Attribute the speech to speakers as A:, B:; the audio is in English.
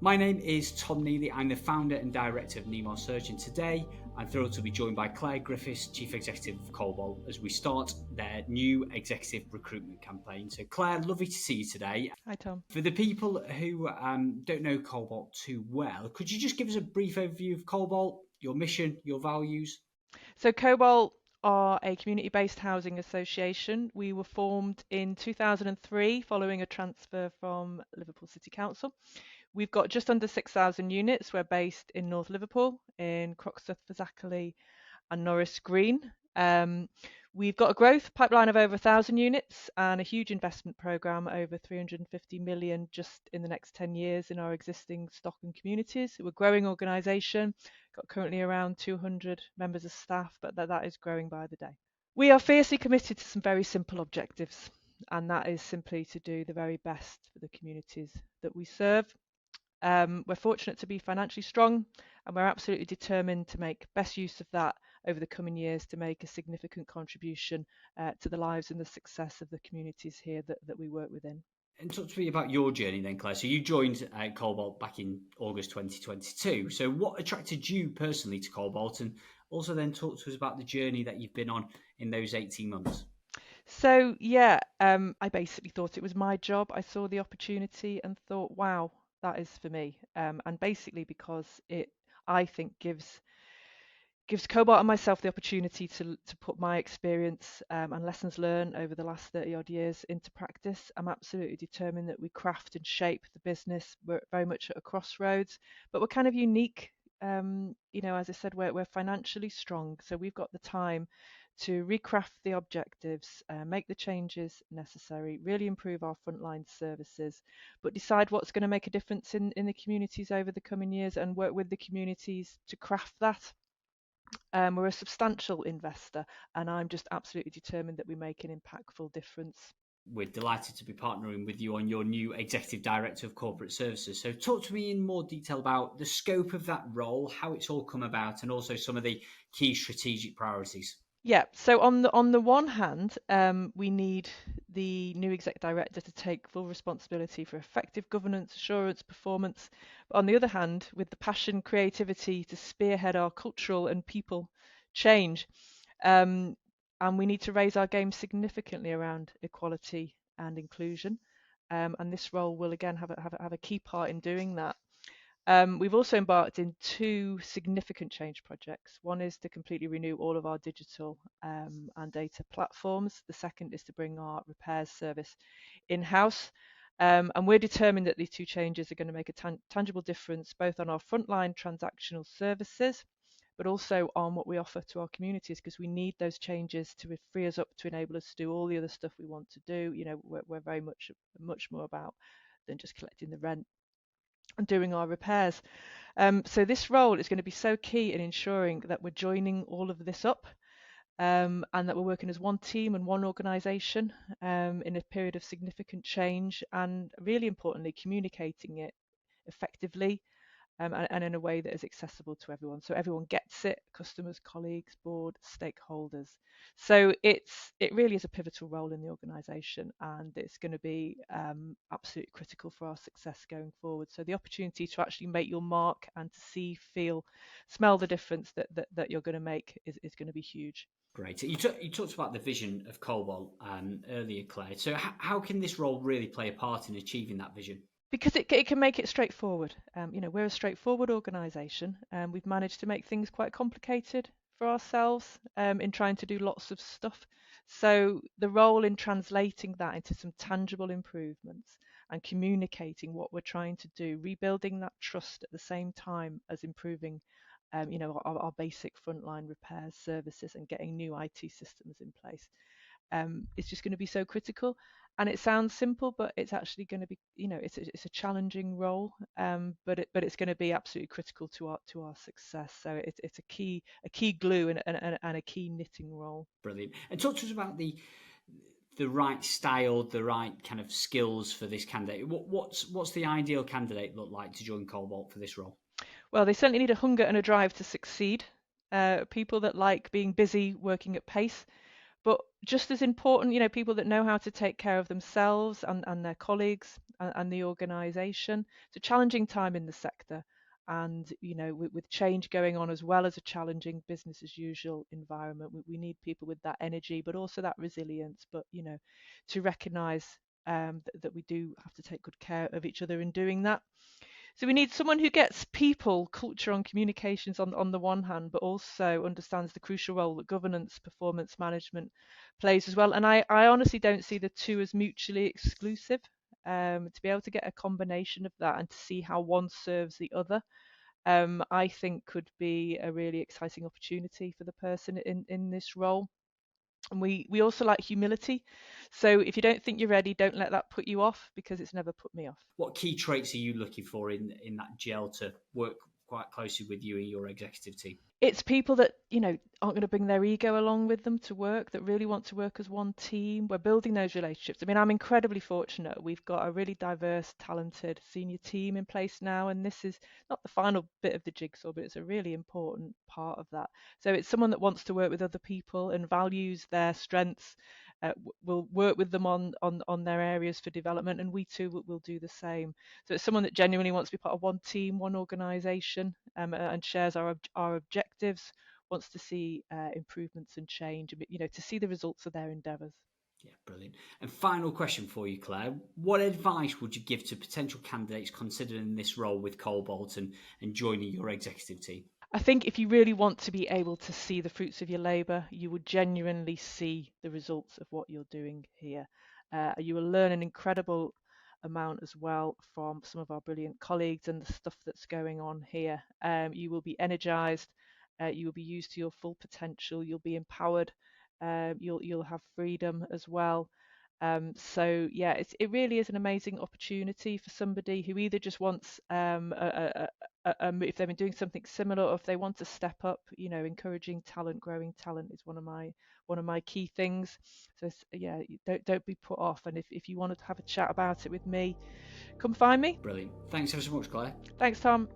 A: My name is Tom Neely. I'm the founder and director of Neemar Search, and today I'm thrilled to be joined by Claire Griffiths, Chief Executive of Cobalt, as we start their new executive recruitment campaign. So, Claire, lovely to see you today.
B: Hi, Tom.
A: For the people who don't know Cobalt too well, could you just give us a brief overview of Cobalt, your mission, your values?
B: So Cobalt are a community-based housing association. We were formed in 2003 following a transfer from Liverpool City Council. We've got just under 6,000 units. We're based in North Liverpool, in Croxteth, Fazakerley and Norris Green. We've got a growth pipeline of over 1,000 units and a huge investment programme, over 350 million just in the next 10 years in our existing stock and communities. We're a growing organisation, got currently around 200 members of staff, but that is growing by the day. We are fiercely committed to some very simple objectives, and that is simply to do the very best for the communities that we serve. We're fortunate to be financially strong, and we're absolutely determined to make best use of that over the coming years to make a significant contribution to the lives and the success of the communities here that we work within.
A: And talk to me about your journey then, Claire. So you joined Cobalt back in August 2022. So what attracted you personally to Cobalt, and also then talk to us about the journey that you've been on in those 18 months?
B: So I basically thought it was my job. I saw the opportunity and thought, wow, that is for me. And basically because it, I think, gives Cobalt and myself the opportunity to put my experience and lessons learned over the last 30 odd years into practice. I'm absolutely determined that we craft and shape the business. We're very much at a crossroads, but we're kind of unique. As I said, we're financially strong, so we've got the time to recraft the objectives, make the changes necessary, really improve our frontline services, but decide what's going to make a difference in the communities over the coming years and work with the communities to craft that. We're a substantial investor, and I'm just absolutely determined that we make an impactful difference.
A: We're delighted to be partnering with you on your new Executive Director of Corporate Services. So talk to me in more detail about the scope of that role, how it's all come about, and also some of the key strategic priorities.
B: Yeah, so on the one hand, we need the new exec director to take full responsibility for effective governance, assurance, performance. But on the other hand, with the passion, creativity to spearhead our cultural and people change, and we need to raise our game significantly around equality and inclusion. And this role will again have a key part in doing that. We've also embarked in two significant change projects. One is to completely renew all of our digital and data platforms. The second is to bring our repairs service in-house. And we're determined that these two changes are going to make a tangible difference both on our frontline transactional services, but also on what we offer to our communities, because we need those changes to free us up to enable us to do all the other stuff we want to do. We're very much more about than just collecting the rent and doing our repairs. So this role is going to be so key in ensuring that we're joining all of this up, and that we're working as one team and one organisation in a period of significant change, and really importantly, communicating it effectively and in a way that is accessible to everyone, so everyone gets it: customers, colleagues, board, stakeholders. So it really is a pivotal role in the organisation, and it's going to be absolutely critical for our success going forward. So the opportunity to actually make your mark and to see, feel, smell the difference that you're going to make is going to be huge.
A: Great. You talked about the vision of Cobalt earlier, Claire. So how can this role really play a part in achieving that vision?
B: Because it can make it straightforward. We're a straightforward organisation, and we've managed to make things quite complicated for ourselves in trying to do lots of stuff. So the role in translating that into some tangible improvements and communicating what we're trying to do, rebuilding that trust at the same time as improving our basic frontline repairs services and getting new IT systems in place. It's just going to be so critical. And it sounds simple, but it's actually going to be, it's a challenging role, but it's going to be absolutely critical to our success. So it's a key glue and a key knitting role.
A: Brilliant. And talk to us about the right style, the right kind of skills for this candidate. What's the ideal candidate look like to join Cobalt for this role?
B: Well, they certainly need a hunger and a drive to succeed. People that like being busy, working at pace. But just as important, people that know how to take care of themselves and their colleagues and the organisation. It's a challenging time in the sector, and with change going on, as well as a challenging business as usual environment, we need people with that energy, but also that resilience. But to recognise that we do have to take good care of each other in doing that. So we need someone who gets people, culture, and communications on the one hand, but also understands the crucial role that governance, performance management plays as well. And I honestly don't see the two as mutually exclusive. To be able to get a combination of that and to see how one serves the other, I think could be a really exciting opportunity for the person in this role. And we also like humility. So if you don't think you're ready, don't let that put you off, because it's never put me off.
A: What key traits are you looking for in that gel to work quite closely with you and your executive team?
B: It's people that aren't going to bring their ego along with them to work, that really want to work as one team. We're building those relationships. I mean, I'm incredibly fortunate. We've got a really diverse, talented senior team in place now, and this is not the final bit of the jigsaw, but it's a really important part of that. So it's someone that wants to work with other people and values their strengths. Will work with them on their areas for development, and we too will do the same. So it's someone that genuinely wants to be part of one team, one organisation, and shares our objectives, wants to see improvements and change, to see the results of their endeavours.
A: Yeah, brilliant. And final question for you, Claire. What advice would you give to potential candidates considering this role with Cobalt and joining your executive team?
B: I think if you really want to be able to see the fruits of your labour, you would genuinely see the results of what you're doing here. You will learn an incredible amount as well from some of our brilliant colleagues and the stuff that's going on here. You will be energised. You will be used to your full potential. You'll be empowered. You'll have freedom as well. So yeah, it really is an amazing opportunity for somebody who either just wants if they've been doing something similar, or if they want to step up. Encouraging talent, growing talent is one of my key things. So yeah, don't be put off. And if you want to have a chat about it with me, come find me.
A: Brilliant. Thanks ever so much, Claire.
B: Thanks, Tom.